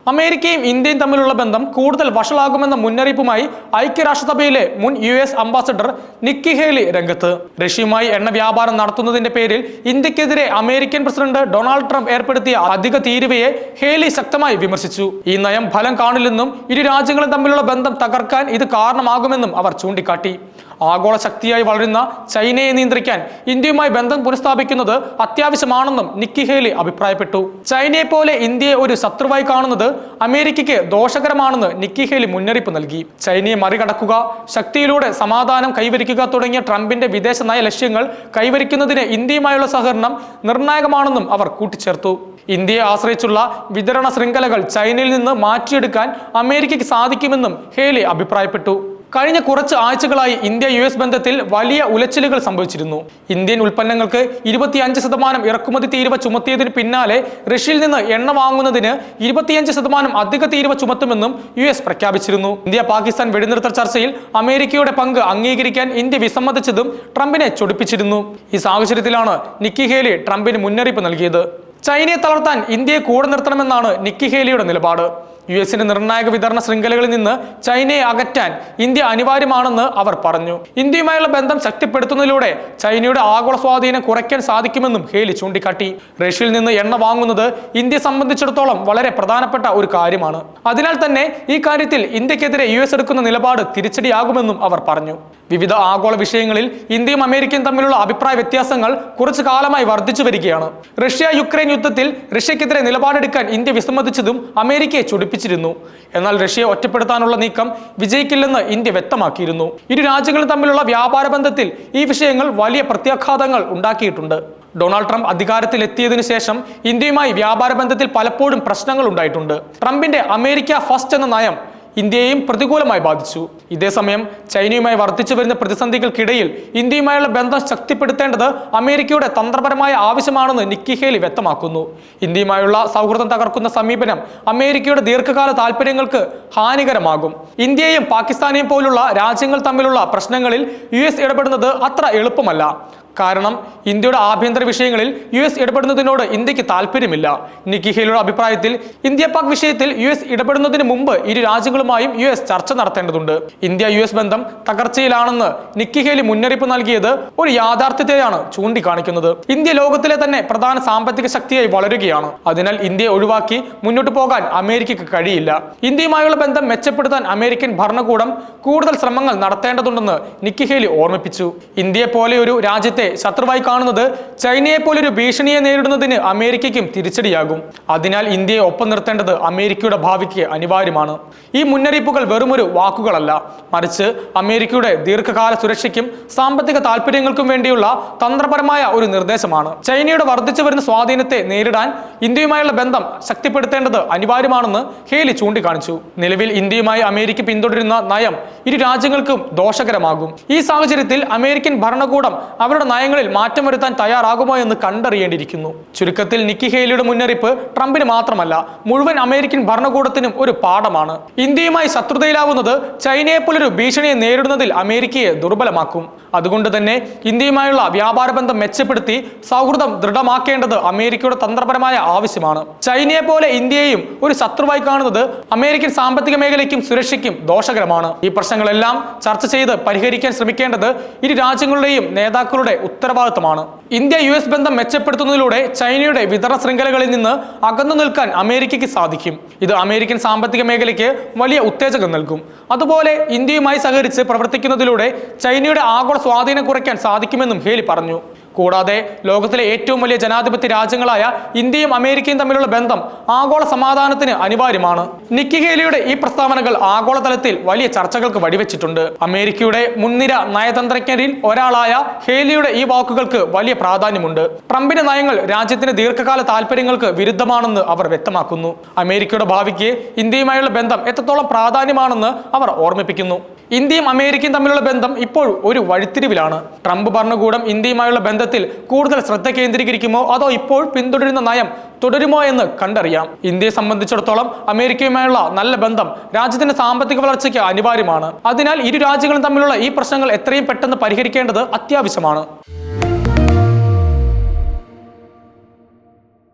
അമേരിക്കയും ഇന്ത്യയും തമ്മിലുള്ള ബന്ധം കൂടുതൽ വഷളാകുമെന്ന മുന്നറിയിപ്പുമായി ഐക്യരാഷ്ട്രസഭയിലെ മുൻ US അംബാസഡർ നിക്കി ഹേലി രംഗത്ത്. റഷ്യയുമായി എണ്ണ വ്യാപാരം നടത്തുന്നതിന്റെ പേരിൽ ഇന്ത്യക്കെതിരെ അമേരിക്കൻ പ്രസിഡന്റ് ഡൊണാൾഡ് ട്രംപ് ഏർപ്പെടുത്തിയ അധിക തീരുവയെ ഹേലി ശക്തമായി വിമർശിച്ചു. ഈ നയം ഫലം കാണില്ലെന്നും ഇരു രാജ്യങ്ങളും തമ്മിലുള്ള ബന്ധം തകർക്കാൻ ഇത് കാരണമാകുമെന്നും അവർ ചൂണ്ടിക്കാട്ടി. ആഗോള ശക്തിയായി വളരുന്ന ചൈനയെ നിയന്ത്രിക്കാൻ ഇന്ത്യയുമായി ബന്ധം പുനഃസ്ഥാപിക്കുന്നത് അത്യാവശ്യമാണെന്നും നിക്കി ഹേലി അഭിപ്രായപ്പെട്ടു. ചൈനയെ പോലെ ഇന്ത്യയെ ഒരു ശത്രുവായി കാണുന്നത് അമേരിക്കയ്ക്ക് ദോഷകരമാണെന്ന് നിക്കി ഹേലി മുന്നറിയിപ്പ് നൽകി. ചൈനയെ മറികടക്കുക, ശക്തിയിലൂടെ സമാധാനം കൈവരിക്കുക തുടങ്ങിയ ട്രംപിന്റെ വിദേശ നയ ലക്ഷ്യങ്ങൾ കൈവരിക്കുന്നതിന് ഇന്ത്യയുമായുള്ള സഹകരണം നിർണായകമാണെന്നും അവർ കൂട്ടിച്ചേർത്തു. ഇന്ത്യയെ ആശ്രയിച്ചുള്ള വിതരണ ശൃംഖലകൾ ചൈനയിൽ നിന്ന് മാറ്റിയെടുക്കാൻ അമേരിക്കയ്ക്ക് സാധിക്കുമെന്നും ഹേലി അഭിപ്രായപ്പെട്ടു. കഴിഞ്ഞ കുറച്ച് ആഴ്ചകളായി ഇന്ത്യ-US ബന്ധത്തിൽ വലിയ ഉലച്ചിലുകൾ സംഭവിച്ചിരുന്നു. ഇന്ത്യൻ ഉൽപ്പന്നങ്ങൾക്ക് 25% ഇറക്കുമതി തീരുവ ചുമത്തിയതിന് പിന്നാലെ റഷ്യയിൽ നിന്ന് എണ്ണ വാങ്ങുന്നതിന് 25% അധിക തീരുവ ചുമത്തുമെന്നും US പ്രഖ്യാപിച്ചിരുന്നു. ഇന്ത്യ-പാകിസ്ഥാൻ വെടിനിർത്തൽ ചർച്ചയിൽ അമേരിക്കയുടെ പങ്ക് അംഗീകരിക്കാൻ ഇന്ത്യ വിസമ്മതിച്ചതും ട്രംപിനെ ചൊടിപ്പിച്ചിരുന്നു. ഈ സാഹചര്യത്തിലാണ് നിക്കി ഹേലി ട്രംപിന് മുന്നറിയിപ്പ് നൽകിയത്. ചൈനയെ തളർത്താൻ ഇന്ത്യയെ കൂടെ നിർത്തണമെന്നാണ് നിക്കി ഹേലിയുടെ നിലപാട്. US-ന്റെ നിർണായക വിതരണ ശൃംഖലകളിൽ നിന്ന് ചൈനയെ അകറ്റാൻ ഇന്ത്യ അനിവാര്യമാണെന്ന് അവർ പറഞ്ഞു. ഇന്ത്യയുമായുള്ള ബന്ധം ശക്തിപ്പെടുത്തുന്നതിലൂടെ ചൈനയുടെ ആഗോള സ്വാധീനം കുറയ്ക്കാൻ സാധിക്കുമെന്നും ഹേലി ചൂണ്ടിക്കാട്ടി. റഷ്യയിൽ നിന്ന് എണ്ണ വാങ്ങുന്നത് ഇന്ത്യയെ സംബന്ധിച്ചിടത്തോളം വളരെ പ്രധാനപ്പെട്ട ഒരു കാര്യമാണ്. അതിനാൽ തന്നെ ഈ കാര്യത്തിൽ ഇന്ത്യക്കെതിരെ US എടുക്കുന്ന നിലപാട് തിരിച്ചടിയാകുമെന്നും അവർ പറഞ്ഞു. വിവിധ ആഗോള വിഷയങ്ങളിൽ ഇന്ത്യയും അമേരിക്കയും തമ്മിലുള്ള അഭിപ്രായ വ്യത്യാസങ്ങൾ കുറച്ചു കാലമായി വർദ്ധിച്ചു വരികയാണ്. റഷ്യ-യുക്രൈൻ യുദ്ധത്തിൽ റഷ്യക്കെതിരെ നിലപാടെടുക്കാൻ ഇന്ത്യ വിസമ്മതിച്ചതും അമേരിക്കയെ ചൊടിപ്പിച്ചിരുന്നു. എന്നാൽ റഷ്യയെ ഒറ്റപ്പെടുത്താനുള്ള നീക്കം വിജയിക്കില്ലെന്ന് ഇന്ത്യ വ്യക്തമാക്കിയിരുന്നു. ഇരു രാജ്യങ്ങളും തമ്മിലുള്ള വ്യാപാര ബന്ധത്തിൽ ഈ വിഷയങ്ങൾ വലിയ പ്രത്യാഘാതങ്ങൾ ഉണ്ടാക്കിയിട്ടുണ്ട്. ഡൊണാൾഡ് ട്രംപ് അധികാരത്തിൽ എത്തിയതിനു ശേഷം ഇന്ത്യയുമായി വ്യാപാര ബന്ധത്തിൽ പലപ്പോഴും പ്രശ്നങ്ങൾ ഉണ്ടായിട്ടുണ്ട്. ട്രംപിന്റെ അമേരിക്ക ഫസ്റ്റ് എന്ന നയം ഇന്ത്യയെയും പ്രതികൂലമായി ബാധിച്ചു. ഇതേസമയം ചൈനയുമായി വർദ്ധിച്ചു വരുന്ന പ്രതിസന്ധികൾക്കിടയിൽ ഇന്ത്യയുമായുള്ള ബന്ധം ശക്തിപ്പെടുത്തേണ്ടത് അമേരിക്കയുടെ തന്ത്രപരമായ ആവശ്യമാണെന്ന് നിക്കി ഹേലി വ്യക്തമാക്കുന്നു. ഇന്ത്യയുമായുള്ള സൗഹൃദം തകർക്കുന്ന സമീപനം അമേരിക്കയുടെ ദീർഘകാല താൽപര്യങ്ങൾക്ക് ഹാനികരമാകും. ഇന്ത്യയെയും പാകിസ്ഥാനെയും പോലുള്ള രാജ്യങ്ങൾ തമ്മിലുള്ള പ്രശ്നങ്ങളിൽ US ഇടപെടുന്നത് അത്ര എളുപ്പമല്ല. കാരണം ഇന്ത്യയുടെ ആഭ്യന്തര വിഷയങ്ങളിൽ US ഇടപെടുന്നതിനോട് ഇന്ത്യക്ക് താല്പര്യമില്ല. നിക്കി ഹേലിയുടെ അഭിപ്രായത്തിൽ ഇന്ത്യ-പാക് വിഷയത്തിൽ US ഇടപെടുന്നതിന് മുമ്പ് ഇരു രാജ്യങ്ങളുമായും US ചർച്ച നടത്തേണ്ടതുണ്ട്. ഇന്ത്യ-US ബന്ധം തകർച്ചയിലാണെന്ന് നിക്കി ഹേലി മുന്നറിയിപ്പ് നൽകിയത് ഒരു യാഥാർത്ഥ്യത്തെയാണ് ചൂണ്ടിക്കാണിക്കുന്നത്. ഇന്ത്യ ലോകത്തിലെ തന്നെ പ്രധാന സാമ്പത്തിക ശക്തിയായി വളരുകയാണ്. അതിനാൽ ഇന്ത്യയെ ഒഴിവാക്കി മുന്നോട്ട് പോകാൻ അമേരിക്കയ്ക്ക് കഴിയില്ല. ഇന്ത്യയുമായുള്ള ബന്ധം മെച്ചപ്പെടുത്താൻ അമേരിക്കൻ ഭരണകൂടം കൂടുതൽ ശ്രമങ്ങൾ നടത്തേണ്ടതുണ്ടെന്ന് നിക്കി ഹേലി ഓർമ്മിപ്പിച്ചു. ഇന്ത്യയെ പോലെ ഒരു രാജ്യത്തെ ശത്രുവായി കാണുന്നത് ചൈനയെ പോലൊരു ഭീഷണിയെ നേരിടുന്നതിന് അമേരിക്കയ്ക്കും തിരിച്ചടിയാകും. അതിനാൽ ഇന്ത്യയെ ഒപ്പം നിർത്തേണ്ടത് അമേരിക്കയുടെ ഭാവിക്ക് അനിവാര്യമാണ്. ഈ മുന്നറിയിപ്പുകൾ വെറുമൊരു വാക്കുകളല്ല, മറിച്ച് അമേരിക്കയുടെ ദീർഘകാല സുരക്ഷയ്ക്കും സാമ്പത്തിക താല്പര്യങ്ങൾക്കും വേണ്ടിയുള്ള തന്ത്രപരമായ ഒരു നിർദ്ദേശമാണ്. ചൈനയുടെ വർദ്ധിച്ചു വരുന്ന സ്വാധീനത്തെ നേരിടാൻ ഇന്ത്യയുമായുള്ള ബന്ധം ശക്തിപ്പെടുത്തേണ്ടത് അനിവാര്യമാണെന്ന് ഹേലി ചൂണ്ടിക്കാണിച്ചു. നിലവിൽ ഇന്ത്യയുമായി അമേരിക്ക പിന്തുടരുന്ന നയം ഇരു രാജ്യങ്ങൾക്കും ദോഷകരമാകും. ഈ സാഹചര്യത്തിൽ അമേരിക്കൻ ഭരണകൂടം അവരുടെ നയങ്ങളിൽ മാറ്റം വരുത്താൻ തയ്യാറാകുമോ എന്ന് കണ്ടറിയേണ്ടിയിരിക്കുന്നു. ചുരുക്കത്തിൽ നിക്കി ഹേലിയുടെ മുന്നറിയിപ്പ് ട്രംപിന് മാത്രമല്ല, മുഴുവൻ അമേരിക്കൻ ഭരണകൂടത്തിനും ഒരു പാഠമാണ്. ഇന്ത്യയുമായി ശത്രുതയിലാവുന്നത് ചൈനയെ പോലൊരു ഭീഷണിയെ നേരിടുന്നതിൽ അമേരിക്കയെ ദുർബലമാക്കും. അതുകൊണ്ട് തന്നെ ഇന്ത്യയുമായുള്ള വ്യാപാര ബന്ധം മെച്ചപ്പെടുത്തി സൗഹൃദം ദൃഢമാക്കേണ്ടത് അമേരിക്കയുടെ തന്ത്രപരമായ ആവശ്യമാണ്. ചൈനയെ പോലെ ഇന്ത്യയെയും ഒരു ശത്രുവായി കാണുന്നത് അമേരിക്കൻ സാമ്പത്തിക മേഖലയ്ക്കും സുരക്ഷയ്ക്കും ദോഷകരമാണ്. ഈ പ്രശ്നങ്ങളെല്ലാം ചർച്ച ചെയ്ത് പരിഹരിക്കാൻ ശ്രമിക്കേണ്ടത് ഇരു രാജ്യങ്ങളുടെയും നേതാക്കളുടെ ഉത്തരവാദിത്തമാണ്. ഇന്ത്യ-US ബന്ധം മെച്ചപ്പെടുത്തുന്നതിലൂടെ ചൈനയുടെ വിതരണ ശൃംഖലകളിൽ നിന്ന് അകന്നു നിൽക്കാൻ അമേരിക്കയ്ക്ക് സാധിക്കും. ഇത് അമേരിക്കൻ സാമ്പത്തിക മേഖലയ്ക്ക് വലിയ ഉത്തേജകം നൽകും. അതുപോലെ ഇന്ത്യയുമായി സഹകരിച്ച് പ്രവർത്തിക്കുന്നതിലൂടെ ചൈനയുടെ ആഗോള സ്വാധീനം കുറയ്ക്കാൻ സാധിക്കുമെന്നും ഹേലി പറഞ്ഞു. കൂടാതെ ലോകത്തിലെ ഏറ്റവും വലിയ ജനാധിപത്യ രാജ്യങ്ങളായ ഇന്ത്യയും അമേരിക്കയും തമ്മിലുള്ള ബന്ധം ആഗോള സമാധാനത്തിന് അനിവാര്യമാണ്. നിക്കി ഹേലിയുടെ ഈ പ്രസ്താവനകൾ ആഗോളതലത്തിൽ വലിയ ചർച്ചകൾക്ക് വഴിവെച്ചിട്ടുണ്ട്. അമേരിക്കയുടെ മുൻനിര നയതന്ത്രജ്ഞരിൽ ഒരാളായ ഹേലിയുടെ ഈ വാക്കുകൾക്ക് വലിയ പ്രാധാന്യമുണ്ട്. ട്രംപിന്റെ നയങ്ങൾ രാജ്യത്തിന്റെ ദീർഘകാല താല്പര്യങ്ങൾക്ക് വിരുദ്ധമാണെന്ന് അവർ വ്യക്തമാക്കുന്നു. അമേരിക്കയുടെ ഭാവിക്ക് ഇന്ത്യയുമായുള്ള ബന്ധം എത്രത്തോളം പ്രാധാന്യമാണെന്ന് അവർ ഓർമ്മിപ്പിക്കുന്നു. ഇന്ത്യയും അമേരിക്കയും തമ്മിലുള്ള ബന്ധം ഇപ്പോൾ ഒരു വഴിത്തിരിവിലാണ്. ട്രംപ് ഭരണകൂടം ഇന്ത്യയുമായുള്ള ബന്ധത്തിൽ കൂടുതൽ ശ്രദ്ധ കേന്ദ്രീകരിക്കുമോ അതോ ഇപ്പോൾ പിന്തുടരുന്ന നയം തുടരുമോ എന്ന് കണ്ടറിയാം. ഇന്ത്യയെ സംബന്ധിച്ചിടത്തോളം അമേരിക്കയുമായുള്ള നല്ല ബന്ധം രാജ്യത്തിന്റെ സാമ്പത്തിക വളർച്ചയ്ക്ക് അനിവാര്യമാണ്. അതിനാൽ ഇരു രാജ്യങ്ങളും തമ്മിലുള്ള ഈ പ്രശ്നങ്ങൾ എത്രയും പെട്ടെന്ന് പരിഹരിക്കേണ്ടത് അത്യാവശ്യമാണ്.